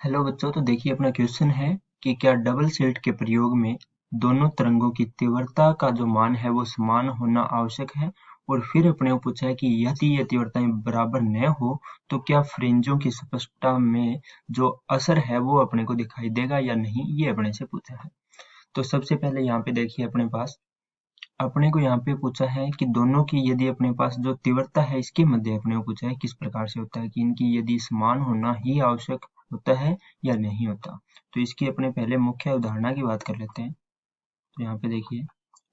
Hello बच्चों, तो देखिए अपना क्वेश्चन है कि क्या डबल स्लिट के प्रयोग में दोनों तरंगों की तीव्रता का जो मान है वो समान होना आवश्यक है। और फिर अपने को पूछा है कि यदि ये तीव्रताएं बराबर न हो तो क्या फ्रिंजों की स्पष्टता में जो असर है वो अपने को दिखाई देगा या नहीं, ये अपने से पूछा है। तो सबसे पहले यहाँ पे देखिए अपने को यहाँ पे पूछा है कि दोनों की यदि अपने पास जो तीव्रता है इसके मध्य अपने को पूछा है किस प्रकार से होता है कि इनकी यदि समान होना ही आवश्यक होता है या नहीं होता। तो इसकी अपने पहले मुख्य अवधारणा की बात कर लेते हैं। तो यहाँ पे देखिए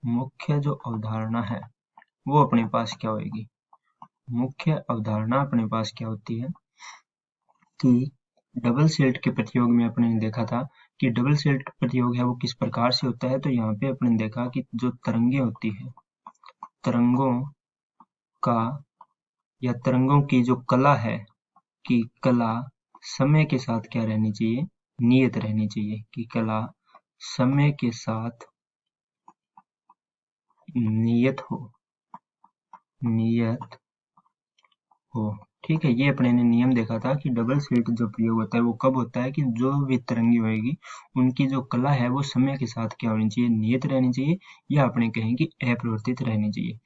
मुख्य जो अवधारणा है वो अपने पास क्या होगी। मुख्य अवधारणा अपने पास क्या होती है कि डबल स्लिट के प्रयोग में अपने ने देखा था कि डबल स्लिट प्रयोग है वो किस प्रकार से होता है। तो यहाँ पे अपने ने देखा कि जो तरंगे होती है, तरंगों का या तरंगों की जो कला है कि कला समय के साथ क्या रहनी चाहिए, नियत रहनी चाहिए कि कला समय के साथ नियत हो, नियत हो। ठीक है, ये अपने ने नियम देखा था कि डबल स्लिट जो प्रयोग होता है वो कब होता है कि जो भी तरंगी होगी उनकी जो कला है वो समय के साथ क्या होनी चाहिए, नियत रहनी चाहिए, या अपने कहें कि अपरिवर्तित रहनी चाहिए।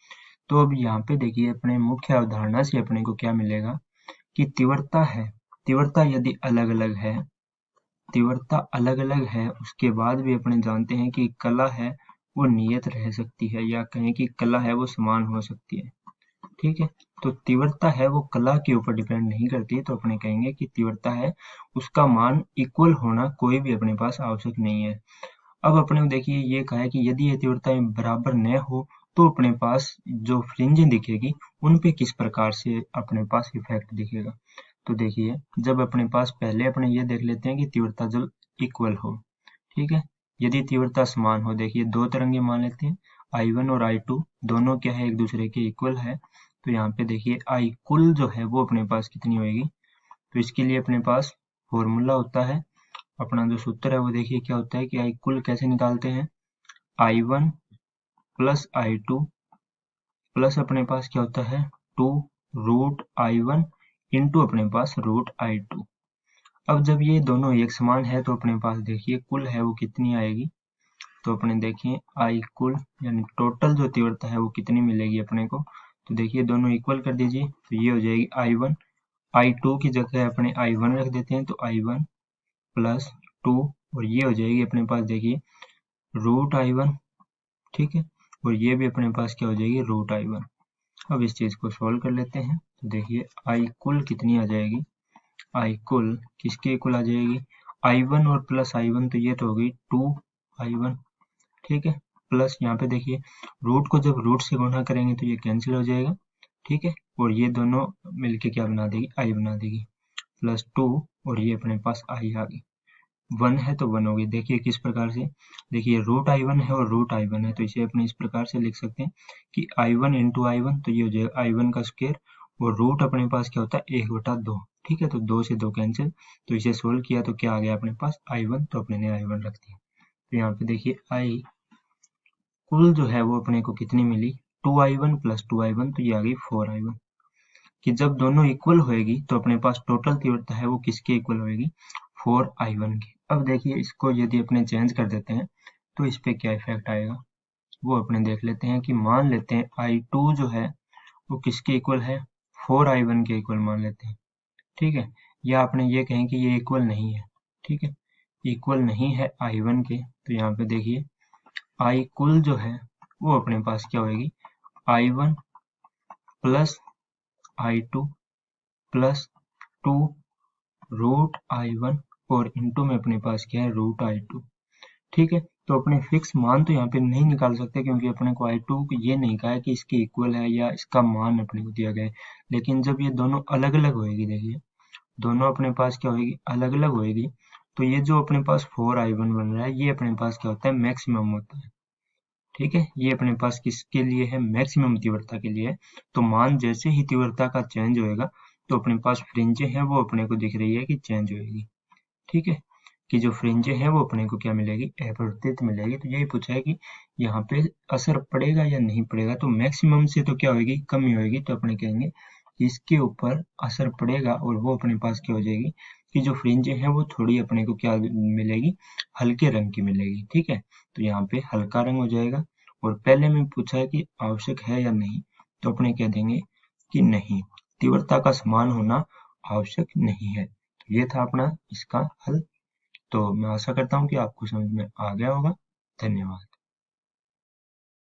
तो अब यहाँ पे देखिए अपने मुख्य अवधारणा से अपने को क्या मिलेगा कि तीव्रता है, तीव्रता यदि अलग अलग है, तीव्रता अलग अलग है उसके बाद भी अपने जानते हैं कि कला है वो नियत रह सकती है, या कहें कि कला है वो समान हो सकती है। ठीक है, तो तीव्रता है वो कला के ऊपर डिपेंड नहीं करती, तो अपने कहेंगे कि तीव्रता है उसका मान इक्वल होना कोई भी अपने पास आवश्यक नहीं है। अब अपने को देखिए ये कहा है कि यदि ये तीव्रताएं बराबर न हो तो अपने पास जो फ्रिंज दिखेगी उन पे किस प्रकार से अपने पास इफेक्ट दिखेगा। तो देखिए जब अपने पास पहले अपने ये देख लेते हैं कि तीव्रता जब इक्वल हो, ठीक है, यदि तीव्रता समान हो, देखिए दो तरंगे मान लेते हैं I1 और I2, दोनों क्या है एक दूसरे के इक्वल है। तो यहाँ पे देखिए I कुल जो है वो अपने पास कितनी होगी। तो इसके लिए अपने पास फॉर्मूला होता है, अपना जो सूत्र है वो देखिए क्या होता है कि I कुल कैसे निकालते हैं, I1 प्लस I2 प्लस अपने पास क्या होता है 2 रूट I1 इंटू अपने पास रूट I2। अब जब ये दोनों एक समान है तो अपने पास देखिए कुल है वो कितनी आएगी। तो अपने देखिए आई कुल यानी टोटल जो तीव्रता है वो कितनी मिलेगी अपने को। तो देखिए दोनों इक्वल कर दीजिए तो ये हो जाएगी I1, I2 की जगह अपने I1 रख देते हैं तो I1 प्लस 2, और ये हो जाएगी अपने पास देखिए रूट I1। ठीक है, और ये भी अपने पास क्या हो जाएगी रूट I1। अब इस चीज को सोल्व कर लेते हैं तो देखिए आई कुल कितनी आ जाएगी, आई कुल किसके इक्वल आ जाएगी, I1 और प्लस I1, तो ये तो होगी 2I1। ठीक है, प्लस यहाँ पे देखिए रूट को जब रूट से गुणा करेंगे तो ये कैंसिल हो जाएगा। ठीक है, और ये दोनों मिलके क्या बना देगी, आई बना देगी, प्लस 2, और ये अपने पास आई आ गई। 1 है तो 1 होगी। देखिए किस प्रकार से, देखिए रूट I1 है और रूट I1 है तो इसे अपने इस प्रकार से लिख सकते हैं कि I1 इंटू I1, तो ये हो जाएगा I1 का स्क्वायर, और रूट अपने पास क्या होता है 1/2। ठीक है, तो 2 से 2 कैंसिल, तो इसे सोल्व किया तो क्या आ गया अपने पास I1, तो अपने ने I1 रख दिया। तो यहाँ पे देखिए आई कुल जो है वो अपने को कितनी मिली 2I1 प्लस 2I1, तो ये आ गई 4I1। कि जब दोनों इक्वल होएगी तो अपने पास टोटल तीव्रता है वो किसके इक्वल होएगी, 4I1 की। अब देखिए इसको यदि अपने चेंज कर देते हैं तो इस पे क्या इफेक्ट आएगा वो अपने देख लेते हैं कि मान लेते हैं I2 जो है वो किसके इक्वल है, 4I1 के इक्वल मान लेते हैं। ठीक है, या आपने ये कहें कि ये इक्वल नहीं है। ठीक है, इक्वल नहीं है I1 के, तो यहाँ पे देखिए आई कुल जो है वो अपने पास क्या होगी, I1 plus I2 plus 2 root I1, और इंटू में अपने पास क्या है रूट I2। ठीक है, तो अपने फिक्स मान तो यहाँ पे नहीं निकाल सकते क्योंकि अपने को I2 ये नहीं कहा है कि इसके इक्वल है या इसका मान अपने को दिया गया है। लेकिन जब ये दोनों अलग अलग होएगी, देखिए दोनों अपने पास क्या होएगी, अलग अलग होएगी, तो ये जो अपने पास 4I1 बन रहा है ये अपने पास क्या होता है मैक्सिमम होता है। ठीक है, ये अपने पास किसके लिए है, मैक्सिमम तीव्रता के लिए है। तो मान जैसे ही तीव्रता का चेंज होएगा तो अपने पास फ्रिंजें हैं वो अपने को दिख रही है कि चेंज होएगी। ठीक है, कि जो फ्रिंजें हैं वो अपने को क्या मिलेगी, अपवर्तित मिलेगी। तो यही पूछा है कि यहाँ पे असर पड़ेगा या नहीं पड़ेगा। तो मैक्सिमम से तो क्या होगी, कम ही होगी, तो अपने कहेंगे इसके ऊपर असर पड़ेगा और वो अपने पास क्या हो जाएगी कि जो फ्रिंज है वो थोड़ी अपने को क्या मिलेगी, हल्के रंग की मिलेगी। ठीक है, तो यहाँ पे हल्का रंग हो जाएगा। और पहले में पूछा है कि आवश्यक है या नहीं, तो अपने कह देंगे कि नहीं, तीव्रता का समान होना आवश्यक नहीं है। तो ये था अपना इसका हल। तो मैं आशा करता हूँ कि आपको समझ में आ गया होगा। धन्यवाद।